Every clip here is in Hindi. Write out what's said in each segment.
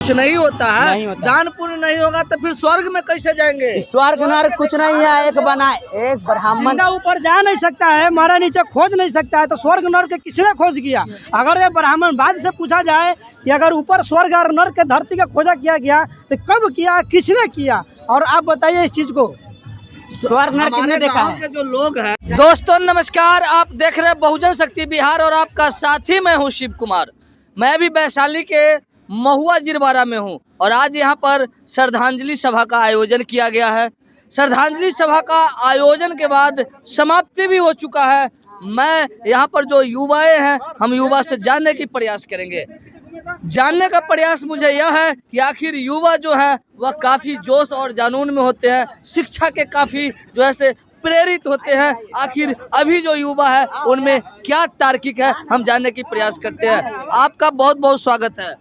कुछ नहीं होता है, नहीं होता। दान पुण्य नहीं होगा तो फिर स्वर्ग में कैसे जाएंगे? स्वर्ग नरक कुछ नहीं है, एक बना एक ब्राह्मण जिंदा ऊपर जा नहीं सकता है, मारा नीचे खोज नहीं सकता है, तो स्वर्ग नर्क किसने खोज किया? अगर ये ब्राह्मणवाद से पूछा जाए कि अगर ऊपर स्वर्ग और नर्क के धरती का खोजा किया गया तो कब किया, किसने किया? और आप बताइए इस चीज को, स्वर्ग नरक किसने देखा गाँव है? के जो लोग हैं। दोस्तों नमस्कार, आप देख रहे हैं बहुजन शक्ति बिहार और आपका साथी मैं हूं शिव कुमार। मैं भी वैशाली के महुआ जिरवारा में हूं और आज यहां पर श्रद्धांजलि सभा का आयोजन किया गया है। श्रद्धांजलि सभा का आयोजन के बाद समाप्ति भी हो चुका है। मैं यहां पर जो युवाएं हैं, हम युवा से जानने की प्रयास करेंगे। जानने का प्रयास मुझे यह है कि आखिर युवा जो है वह काफ़ी जोश और जुनून में होते हैं, शिक्षा के काफ़ी जो है से प्रेरित होते हैं। आखिर अभी जो युवा है उनमें क्या तार्किक है, हम जानने की प्रयास करते हैं। आपका बहुत बहुत स्वागत है।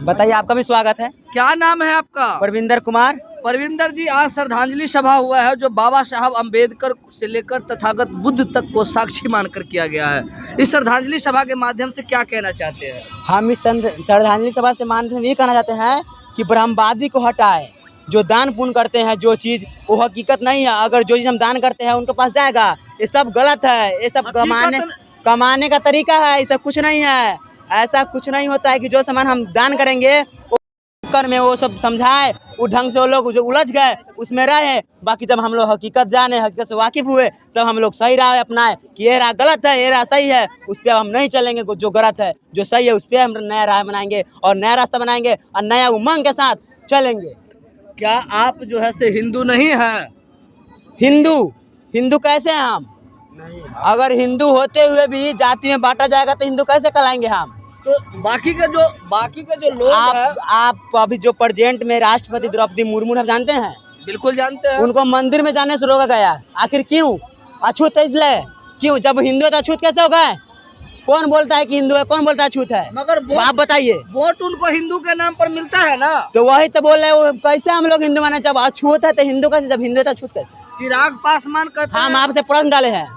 बताइए, आपका भी स्वागत है। क्या नाम है आपका? परविंदर कुमार। परविंदर जी, आज श्रद्धांजलि सभा हुआ है जो बाबा साहब अम्बेडकर से लेकर तथागत बुद्ध तक को साक्षी मानकर किया गया है। इस श्रद्धांजलि सभा के माध्यम से क्या कहना चाहते हैं? हम इस श्रद्धांजलि सभा से माध्यम ये कहना चाहते हैं कि ब्रह्मवादी को हटाए। जो दान पुण्य करते हैं, जो चीज़ वो हकीकत नहीं है, अगर जो चीज़ हम दान करते हैं उनके पास जाएगा, ये सब गलत है। ये सब कमाने का तरीका है, ये सब कुछ नहीं है। ऐसा कुछ नहीं होता है कि जो सामान हम दान करेंगे कर में वो सब समझाए, वो ढंग से वो लोग जो उलझ गए उसमें रहे। बाकी जब हम लोग हकीकत जाने, हकीकत से वाकिफ हुए, तब हम लोग सही राह अपनाए कि ये राह गलत है, ये राह सही है, उस पर हम नहीं चलेंगे। जो गलत है, जो सही है, उस पर हम नया राह बनाएंगे और नया रास्ता बनाएंगे और नया उमंग के साथ चलेंगे। क्या आप जो है से हिंदू नहीं हैं? हिंदू कैसे हैं हम? अगर हिंदू होते हुए भी जाति में बांटा जाएगा तो हिंदू कैसे कहलाएंगे हम? तो बाकी के जो लोग हैं, आप अभी जो प्रेजेंट में राष्ट्रपति द्रौपदी मुर्मू आप जानते हैं? बिल्कुल जानते हैं। उनको मंदिर में जाने से रोका गया। आखिर क्यों? अछूत है इसलिए। क्यों? जब हिंदू है तो अछूत कैसे हो गए? कौन बोलता है कि हिंदू है, कौन बोलता है अछूत है? मगर आप बताइए। वोट उनको हिंदू के नाम पर मिलता है ना, तो वही तो बोल रहे हैं, कैसे हम लोग हिंदू माने? जब अछूत है तो हिंदू कैसे? जब हिंदू है तो अछूत कैसे? चिराग पासवान कहते हैं। हम आपसे प्रश्न डाले हैं,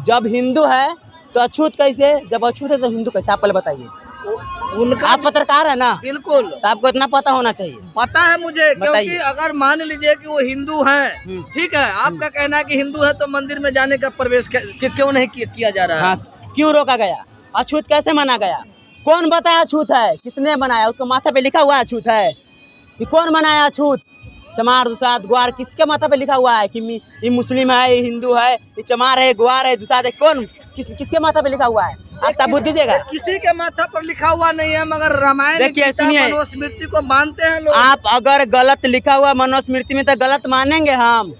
जब हिंदू है तो अछूत कैसे, जब अछूत है तो हिंदू कैसे? आप पहले बताइए। उनका आप पत्रकार है ना? बिल्कुल तो आपको इतना पता होना चाहिए। पता है मुझे, क्योंकि अगर मान लीजिए कि वो हिंदू हैं, ठीक है, आपका कहना है कि हिंदू है तो मंदिर में जाने का प्रवेश क्यों नहीं किया जा रहा है? हाँ, क्यों रोका गया? अछूत कैसे माना गया? कौन बताया अछूत है? किसने बनाया? उसको माथा पे लिखा हुआ है अछूत है कि कौन बनाया अछूत? चमार, दुसाद, ग्वार, किसके माथा पे लिखा हुआ है कि ये मुस्लिम है, ये हिंदू है, ये चमार है, ग्वार है, दुसाद है? कौन किसके माथा पे लिखा हुआ है? आप सबूत दीजिएगा। किसी के माथा पर लिखा हुआ नहीं है, मगर रामायण देखिए, सुनिए, मनुस्मृति को मानते हैं लोग। आप अगर गलत लिखा हुआ मनुस्मृति में तो गलत मानेंगे हम।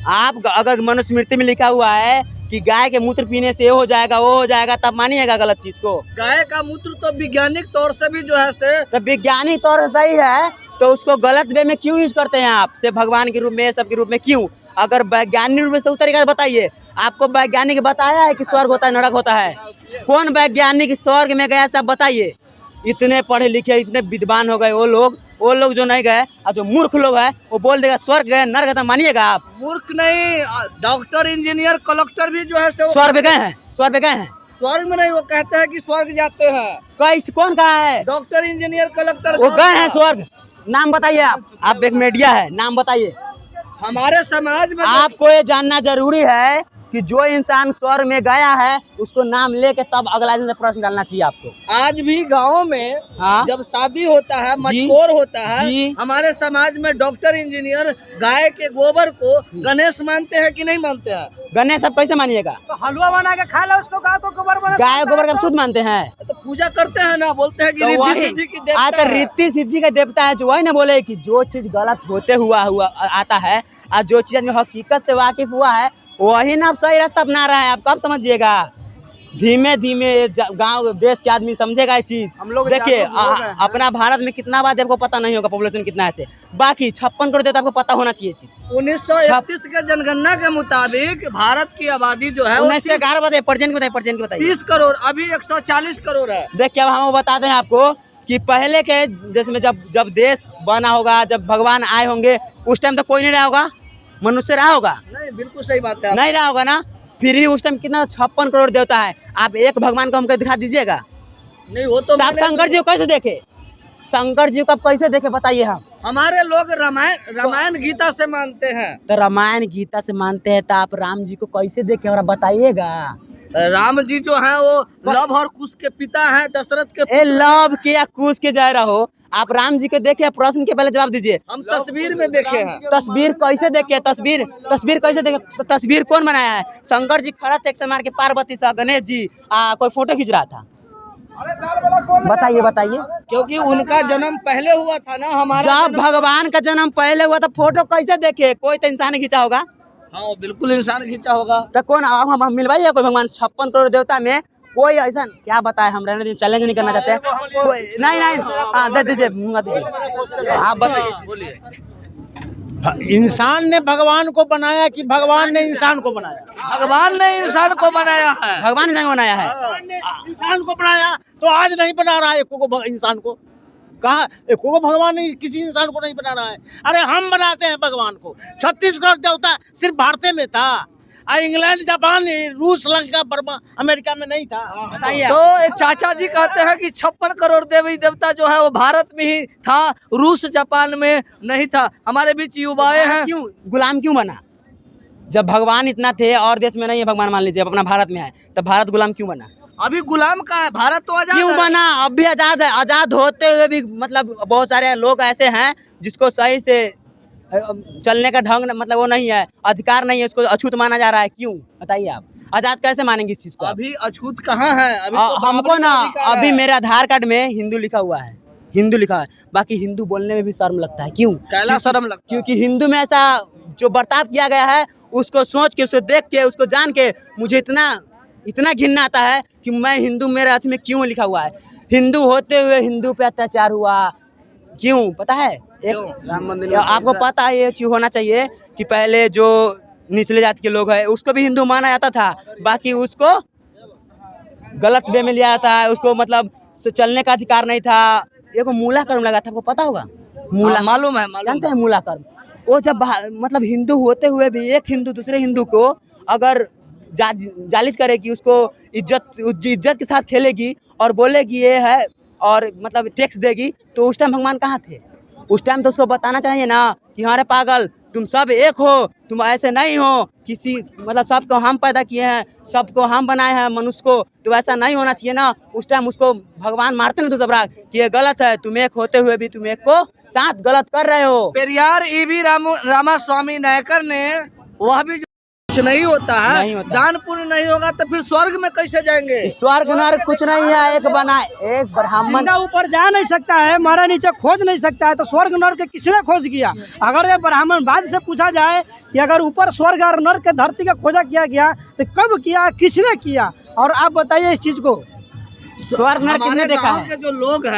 आप अगर मनुस्मृति में लिखा हुआ है कि गाय के मूत्र पीने से ये हो जाएगा, वो हो जाएगा, तब मानिएगा गलत चीज को? गाय का मूत्र तो वैज्ञानिक तौर से भी जो है से, तो वैज्ञानिक तौर से सही है, तो उसको गलत वे में क्यों यूज करते हैं आप? से भगवान के रूप में, सब के रूप में क्यों? अगर वैज्ञानिक रूप से उस तरीका से बताइए। आपको वैज्ञानिक बताया है कि स्वर्ग होता है, नरक होता है? कौन वैज्ञानिक स्वर्ग में गया, सब बताइए। इतने पढ़े लिखे, इतने विद्वान हो गए वो लोग जो नहीं गए, और जो मूर्ख लोग है वो बोल देगा स्वर्ग गए, नरक गए, मानिएगा आप? मूर्ख नहीं, डॉक्टर, इंजीनियर, कलेक्टर भी जो है से स्वर्ग गए हैं। स्वर्ग में गए हैं? स्वर्ग में नहीं, वो कहते हैं कि स्वर्ग जाते हैं। कैसे? कौन कहा है? डॉक्टर, इंजीनियर, कलेक्टर वो गए हैं स्वर्ग? नाम बताइए। आप एक मीडिया है, नाम बताइए। हमारे समाज में आपको ये जानना जरूरी है कि जो इंसान स्वर्ग में गया है उसको नाम लेके तब अगला दिन प्रश्न डालना चाहिए आपको। आज भी गाँव में जब शादी होता है, मटकोर होता है, हमारे समाज में डॉक्टर, इंजीनियर गाय के गोबर को गणेश मानते हैं कि नहीं मानते हैं? गणेश सब कैसे मानिएगा? तो हलवा बना के खा लो उसको, गाय को गोबर बना, गाय गोबर का शुद्ध मानते हैं तो पूजा करते हैं ना, बोलते हैं कि रिद्धि सिद्धि की देवता है। रिद्धि सिद्धि का देवता है, जो वही ना बोले कि जो चीज गलत होते हुआ आता है और जो चीज में हकीकत से वाकिफ हुआ है वही ना आप सही रास्ता अपना रहा है। आप कब समझिएगा? धीमे धीमे गांव देश के आदमी समझेगा ये चीज। हम लोग देखिए, अपना भारत में कितना बात आपको पता नहीं होगा, पॉपुलेशन कितना है से, बाकी 56 करोड़ तो आपको पता होना चाहिए चीज। 1931 के जनगणना के मुताबिक भारत की आबादी जो है 1911 बताइए, प्रेजेंट बताइए। 30 करोड़, अभी 140 करोड़ है। देखिए, अब हम बताते हैं आपको कि पहले के देश में जब देश बना होगा, जब भगवान आए होंगे, उस टाइम तो कोई नहीं रहा होगा, मनुष्य रहा होगा? नहीं, बिल्कुल सही बात है। नहीं रहा होगा ना? फिर भी उस टाइम कितना 56 करोड़ देवता है। आप एक भगवान को हमको दिखा दीजिएगा। नहीं, वो तो आप शंकर जी को कैसे देखे? शंकर जी को आप कैसे देखे बताइए हम। हमारे लोग रामायण गीता से मानते हैं। तो रामायण गीता से मानते हैं तो आप राम जी को कैसे देखे हमरा बताइएगा। राम जी जो हैं वो लव और कुश के पिता हैं, दशरथ के। ए लव के या कुश के जा रहा हो, आप राम जी को देखे, प्रश्न के पहले जवाब दीजिए। हम तस्वीर में देखे हैं। तस्वीर कैसे देखे, तस्वीर कैसे देखे, तस्वीर कौन बनाया है। शंकर जी खड़ा थे एक से मार के पार्वती से, गणेश जी कोई फोटो खींच रहा था। बताइए बताइए। क्योंकि उनका जन्म पहले हुआ था ना, हमारा जब भगवान का जन्म पहले हुआ तो फोटो कैसे देखे, कोई तो इंसान ने खींचा होगा। हाँ बिल्कुल इंसान खींचा होगा। तो कौन हम मिलवाइए कोई भगवान 56 करोड़ देवता में कोई ऐसा क्या बताए, हम रहने दीजिए, चैलेंज नहीं करना चाहते। नहीं हाँ दे दीजिए, मुँह दीजिए, आप बताइए। बोलिए। इंसान ने भगवान को बनाया कि भगवान ने इंसान को बनाया? भगवान ने इंसान को बनाया है। भगवान ने बनाया है। इंसान को बनाया तो आज नहीं बना रहा है इंसान को। कहा एको भगवान नहीं, किसी इंसान को नहीं बना रहा है। अरे हम बनाते हैं भगवान को। 36 करोड़ देवता सिर्फ भारत में था, इंग्लैंड, जापान, रूस, श्रीलंका, बर्मा, अमेरिका में नहीं था। तो चाचा जी कहते हैं कि 56 करोड़ देवी देवता जो है वो भारत में ही था, रूस जापान में नहीं था। हमारे बीच युवाएं हैं। क्यों गुलाम क्यों बना? जब भगवान इतना थे और देश में नहीं है भगवान, मान लीजिए अपना भारत में है, तो भारत गुलाम क्यों बना? अभी गुलाम का है, भारत तो आजाद क्यों है। बना? अब भी आजाद है। आजाद होते हुए भी मतलब बहुत सारे लोग ऐसे हैं जिसको सही से चलने का ढंग मतलब वो नहीं है, अधिकार नहीं है, उसको अछूत माना जा रहा है। क्यों बताइए आप? आजाद कैसे मानेंगे इस चीज को? अभी अछूत कहाँ है? अभी तो हमको बराबरी ना का अधिकार अभी है। मेरे आधार कार्ड में हिंदू लिखा हुआ है, हिंदू लिखा है, बाकी हिंदू बोलने में भी शर्म लगता है। क्यों? कैला शर्म लगता है। क्योंकि हिंदू में ऐसा जो बर्ताव किया गया है, उसको सोच के, उसको देख के, उसको जान के मुझे इतना घिनना आता है कि मैं हिंदू, मेरे हाथ में क्यों लिखा हुआ है। हिंदू होते हुए हिंदू पे अत्याचार हुआ, क्यों पता है? आपको पता है ये चीज होना चाहिए कि पहले जो निचले जाति के लोग हैं उसको भी हिंदू माना जाता था, बाकी उसको गलत वे में लिया जाता है, उसको मतलब चलने का अधिकार नहीं था। एक मूला कर्म लगा था, आपको पता होगा? मूला मालूम है, जानते हैं मूला कर्म? वो जब मतलब हिंदू होते हुए भी एक हिंदू दूसरे हिंदू को अगर जालिज करेगी, उसको इज्जत के साथ खेलेगी और बोलेगी ये है और मतलब टैक्स देगी, तो उस टाइम भगवान कहाँ थे? उस टाइम तो उसको बताना चाहिए ना कि अरे पागल, तुम सब एक हो, तुम ऐसे नहीं हो, किसी मतलब सबको हम पैदा किए हैं, सबको हम बनाए हैं मनुष्य को, तो ऐसा नहीं होना चाहिए ना। उस टाइम उसको भगवान मारते ना तो घबरा कि ये गलत है, तुम एक होते हुए भी तुम एक को साथ गलत कर रहे हो। पेरियार ईवी रामास्वामी नायकर ने वह भी कुछ नहीं होता है, नहीं होता। दान पुण्य नहीं होगा तो फिर स्वर्ग में कैसे जाएंगे? स्वर्ग नरक कुछ नहीं है, एक ब्राह्मण जिंदा ऊपर जा नहीं सकता है, मारा नीचे खोज नहीं सकता है, तो स्वर्ग नर्क के किसने खोज किया? अगर ये ब्राह्मणवाद से पूछा जाए कि अगर ऊपर स्वर्ग और नर्क के धरती का खोजा किया गया तो कब किया, किसने किया? और आप बताइए इस चीज को। स्वर्ग नरक किसने देखा है? जो लोग हैं